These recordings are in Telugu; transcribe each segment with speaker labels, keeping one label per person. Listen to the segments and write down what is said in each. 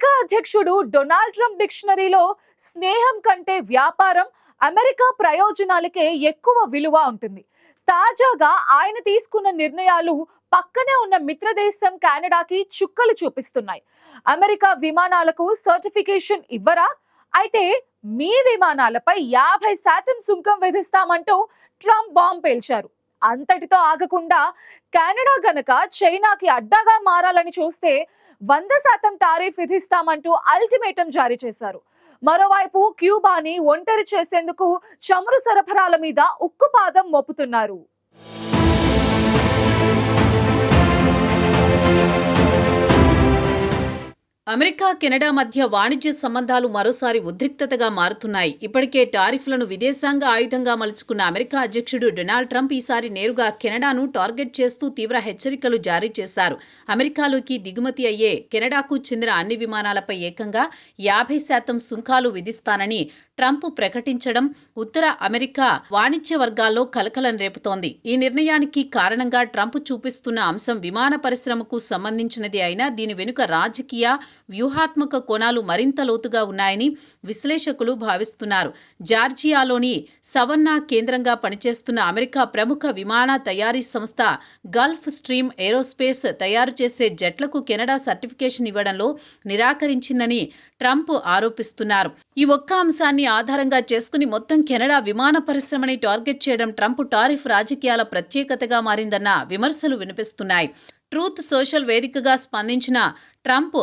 Speaker 1: అమెరికా అధ్యక్షుడు డొనాల్డ్ ట్రంప్ డిక్షనరీలో స్నేహం కంటే వ్యాపారం, అమెరికా ప్రయోజనాలకే ఎక్కువ విలువ ఉంటుంది. తాజాగా ఆయన తీసుకున్న నిర్ణయాలు పక్కనే ఉన్న మిత్రదేశం కెనడాకి చుక్కలు చూపిస్తున్నాయి. అమెరికా విమానాలకు సర్టిఫికేషన్ ఇవ్వరా? అయితే మీ విమానాలపై 50% సుంకం విధిస్తామంటూ ట్రంప్ బాంబ్ పేల్చారు. అంతటితో ఆగకుండా కెనడా గనక చైనాకి అడ్డాగా మారాలని చూస్తే 100% టారిఫ్ విధిస్తామంటూ అల్టిమేటం జారీ చేశారు. మరోవైపు క్యూబాని ఒంటరి చేసేందుకు చమురు సరఫరాల మీద ఉక్కుపాదం మోపుతున్నారు.
Speaker 2: అమెరికా కెనడా మధ్య వాణిజ్య సంబంధాలు మరోసారి ఉద్రిక్తతగా మారుతున్నాయి. ఇప్పటికే టారిఫ్లను విదేశాంగ ఆయుధంగా మలుచుకున్న అమెరికా అధ్యక్షుడు డొనాల్డ్ ట్రంప్ ఈసారి నేరుగా కెనడాను టార్గెట్ చేస్తూ తీవ్ర హెచ్చరికలు జారీ చేశారు. అమెరికాలోకి దిగుమతి అయ్యే కెనడాకు చెందిన అన్ని విమానాలపై ఏకంగా 50% సుంకాలు విధిస్తానని ట్రంప్ ప్రకటించడం ఉత్తర అమెరికా వాణిజ్య వర్గాల్లో కలకలం రేపుతోంది. ఈ నిర్ణయానికి కారణంగా ట్రంప్ చూపిస్తున్న అంశం విమాన పరిశ్రమకు సంబంధించినది అయినా దీని వెనుక రాజకీయ, వ్యూహాత్మక కోణాలు మరింత లోతుగా ఉన్నాయని విశ్లేషకులు భావిస్తున్నారు. జార్జియాలోని సవన్నా కేంద్రంగా పనిచేస్తున్న అమెరికా ప్రముఖ విమాన తయారీ సంస్థ గల్ఫ్ స్ట్రీమ్ ఏరోస్పేస్ తయారు చేసే జెట్లకు కెనడా సర్టిఫికేషన్ ఇవ్వడంలో నిరాకరించిందని ట్రంప్ ఆరోపిస్తున్నారు. ఈ ఒక్క అంశాన్ని ఆధారంగా చేసుకుని మొత్తం కెనడా విమాన పరిశ్రమని టార్గెట్ చేయడం ట్రంప్ టారిఫ్ రాజకీయాల ప్రత్యేకతగా మారిందన్న విమర్శలు వినిపిస్తున్నాయి. ట్రూత్ సోషల్ వేదికగా స్పందించిన ట్రంప్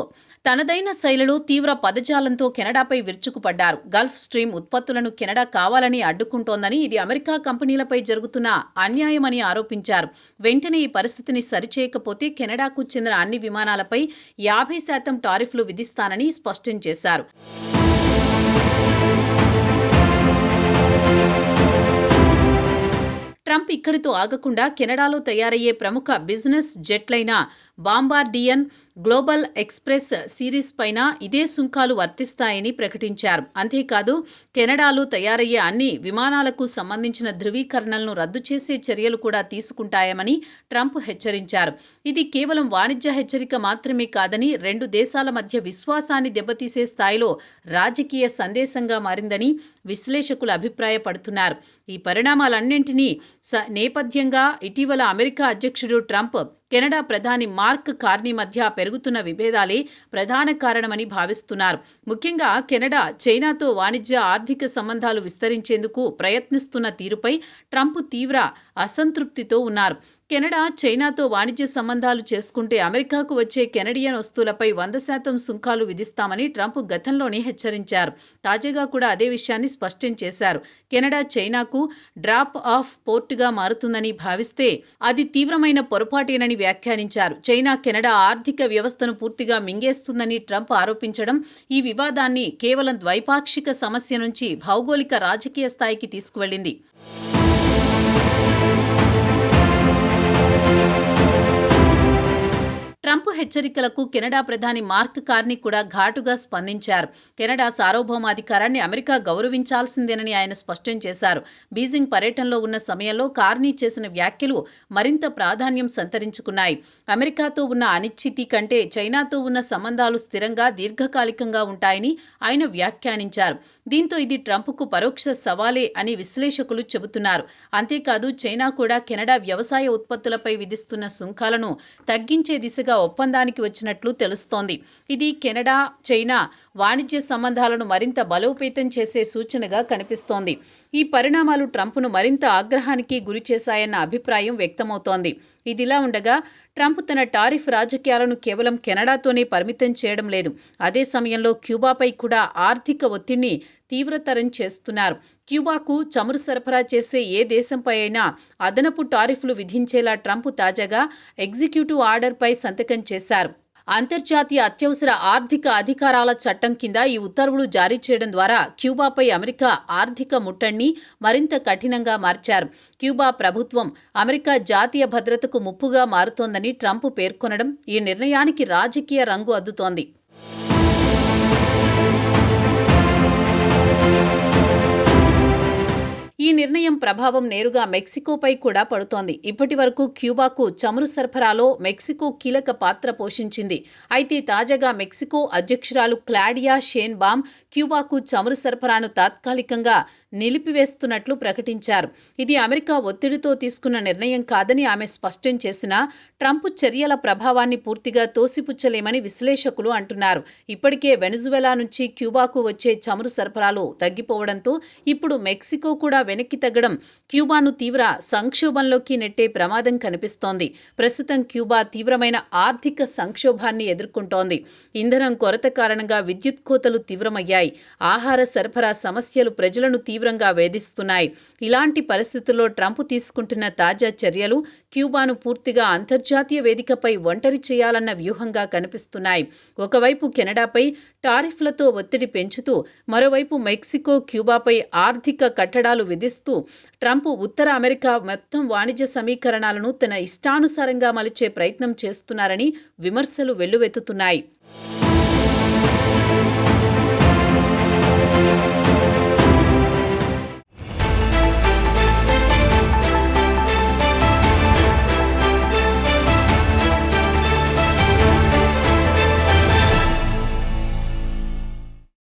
Speaker 2: తనదైన శైలిలో తీవ్ర పదజాలంతో కెనడాపై విరుచుకుపడ్డారు. గల్ఫ్ స్ట్రీమ్ ఉత్పత్తులను కెనడా కావాలని అడ్డుకుంటోందని, ఇది అమెరికా కంపెనీలపై జరుగుతున్న అన్యాయమని ఆరోపించారు. వెంటనే ఈ పరిస్థితిని సరిచేయకపోతే కెనడాకు చెందిన అన్ని విమానాలపై 50% టారిఫ్లు విధిస్తానని స్పష్టం చేశారు. ట్రంప్ ఇక్కడితో ఆగకుండా కెనడాలో తయారయ్యే ప్రముఖ business జెట్లైన bombardier, global express series పైన ఇదే సుంకాలు వర్తిస్తాయని ప్రకటించారు. అంతేకాదు కెనడాలో తయారయ్యే అన్ని విమానాలకు సంబంధించిన ధృవీకరణలను రద్దు చేసే చర్యలు కూడా తీసుకుంటాయని ట్రంప్ హెచ్చరించారు. ఇది కేవలం వాణిజ్య హెచ్చరిక మాత్రమే కాదని, రెండు దేశాల మధ్య విశ్వాసాన్ని దెబ్బతీసే స్థాయిలో రాజకీయ సందేశంగా మారిందని విశ్లేషకులు అభిప్రాయపడుతున్నారు. ఈ పరిణామాలన్నింటినీ నేపథ్యంగా ఇటీవల అమెరికా అధ్యక్షుడు ట్రంప్ కెనడా ప్రధాని మార్క్ కార్నీ మధ్య పెరుగుతున్న విభేదాలే ప్రధాన కారణమని భావిస్తున్నారు. ముఖ్యంగా కెనడా చైనాతో వాణిజ్య, ఆర్థిక సంబంధాలు విస్తరించేందుకు ప్రయత్నిస్తున్న తీరుపై ట్రంప్ తీవ్ర అసంతృప్తితో ఉన్నారు. కెనడా చైనాతో వాణిజ్య సంబంధాలు చేసుకుంటే అమెరికాకు వచ్చే కెనడియన్ వస్తువులపై 100% సుంకాలు విధిస్తామని ట్రంప్ గతంలోనే హెచ్చరించారు. తాజాగా కూడా అదే విషయాన్ని స్పష్టం చేశారు. కెనడా చైనాకు డ్రాప్ ఆఫ్ పోర్టుగా మారుతుందని భావిస్తే అది తీవ్రమైన పొరపాటేనని వ్యాఖ్యానించారు. చైనా కెనడా ఆర్థిక వ్యవస్థను పూర్తిగా మింగేస్తుందని ట్రంప్ ఆరోపించడం ఈ వివాదాన్ని కేవలం ద్వైపాక్షిక సమస్య నుంచి భౌగోళిక రాజకీయ స్థాయికి తీసుకువెళ్లింది. ట్రంప్ హెచ్చరికలకు కెనడా ప్రధాని మార్క్ కార్నీ కూడా ఘాటుగా స్పందించారు. కెనడా సార్వభౌమాధికారాన్ని అమెరికా గౌరవించాల్సిందేనని ఆయన స్పష్టం చేశారు. బీజింగ్ పర్యటనలో ఉన్న సమయంలో కార్నీ చేసిన వ్యాఖ్యలు మరింత ప్రాధాన్యం సంతరించుకున్నాయి. అమెరికాతో ఉన్న అనిశ్చితి కంటే చైనాతో ఉన్న సంబంధాలు స్థిరంగా, దీర్ఘకాలికంగా ఉంటాయని ఆయన వ్యాఖ్యానించారు. దీంతో ఇది ట్రంప్కు పరోక్ష సవాలే అని విశ్లేషకులు చెబుతున్నారు. అంతేకాదు చైనా కూడా కెనడా వ్యవసాయ ఉత్పత్తులపై విధిస్తున్న సుంకాలను తగ్గించే దిశగా ఒప్పందానికి వచ్చినట్లు తెలుస్తోంది. ఇది కెనడా, చైనా వాణిజ్య సంబంధాలను మరింత బలోపేతం చేసే సూచనగా కనిపిస్తోంది. ఈ పరిణామాలు ట్రంప్ను మరింత ఆగ్రహానికి గురిచేశాయన్న అభిప్రాయం వ్యక్తమవుతోంది. ఇదిలా ఉండగా ట్రంప్ తన టారిఫ్ రాజకీయాలను కేవలం కెనడాతోనే పరిమితం చేయడం లేదు. అదే సమయంలో క్యూబాపై కూడా ఆర్థిక ఒత్తిడిని తీవ్రతరం చేస్తున్నారు. క్యూబాకు చమురు సరఫరా చేసే ఏ దేశంపై అయినా అదనపు టారిఫ్లు విధించేలా ట్రంప్ తాజాగా ఎగ్జిక్యూటివ్ ఆర్డర్పై సంతకం చేశారు. అంతర్జాతీయ అత్యవసర ఆర్థిక అధికారాల చట్టం కింద ఈ ఉత్తర్వులు జారీ చేయడం ద్వారా క్యూబాపై అమెరికా ఆర్థిక ముట్టడిని మరింత కఠినంగా మార్చారు. క్యూబా ప్రభుత్వం అమెరికా జాతీయ భద్రతకు ముప్పుగా మారుతోందని ట్రంప్ పేర్కొనడం ఈ నిర్ణయానికి రాజకీయ రంగు అద్దుతోంది. ఈ నిర్ణయం ప్రభావం నేరుగా మెక్సికోపై కూడా పడుతోంది. ఇప్పటి వరకు క్యూబాకు చమురు సరఫరాలో మెక్సికో కీలక పాత్ర పోషించింది. అయితే తాజాగా మెక్సికో అధ్యక్షురాలు క్లాడియా షేన్బామ్ క్యూబాకు చమురు సరఫరాను తాత్కాలికంగా నిలిపివేస్తున్నట్లు ప్రకటించారు. ఇది అమెరికా ఒత్తిడితో తీసుకున్న నిర్ణయం కాదని ఆమె స్పష్టం చేసినా ట్రంప్ చర్యల ప్రభావాన్ని పూర్తిగా తోసిపుచ్చలేమని విశ్లేషకులు అంటున్నారు. ఇప్పటికే వెనిజువెలా నుంచి క్యూబాకు వచ్చే చమురు సరఫరాలు తగ్గిపోవడంతో ఇప్పుడు మెక్సికో కూడా వెనక్కి తగ్గడం క్యూబాను తీవ్ర సంక్షోభంలోకి నెట్టే ప్రమాదం కనిపిస్తోంది. ప్రస్తుతం క్యూబా తీవ్రమైన ఆర్థిక సంక్షోభాన్ని ఎదుర్కొంటోంది. ఇంధనం కొరత కారణంగా విద్యుత్ కోతలు తీవ్రమయ్యాయి. ఆహార సరఫరా సమస్యలు ప్రజలను తీవ్రంగా వేధిస్తున్నాయి. ఇలాంటి పరిస్థితుల్లో ట్రంప్ తీసుకుంటున్న తాజా చర్యలు క్యూబాను పూర్తిగా అంతర్జాతీయ వేదికపై ఒంటరి చేయాలన్న వ్యూహంగా కనిపిస్తున్నాయి. ఒకవైపు కెనడాపై టారిఫ్లతో ఒత్తిడి పెంచుతూ, మరోవైపు మెక్సికో క్యూబాపై ఆర్థిక కట్టడాలు విధిస్తూ ట్రంప్ ఉత్తర అమెరికా మొత్తం వాణిజ్య సమీకరణాలను తన ఇష్టానుసారంగా మలిచే ప్రయత్నం చేస్తున్నారని విమర్శలు వెల్లువెత్తుతున్నాయి.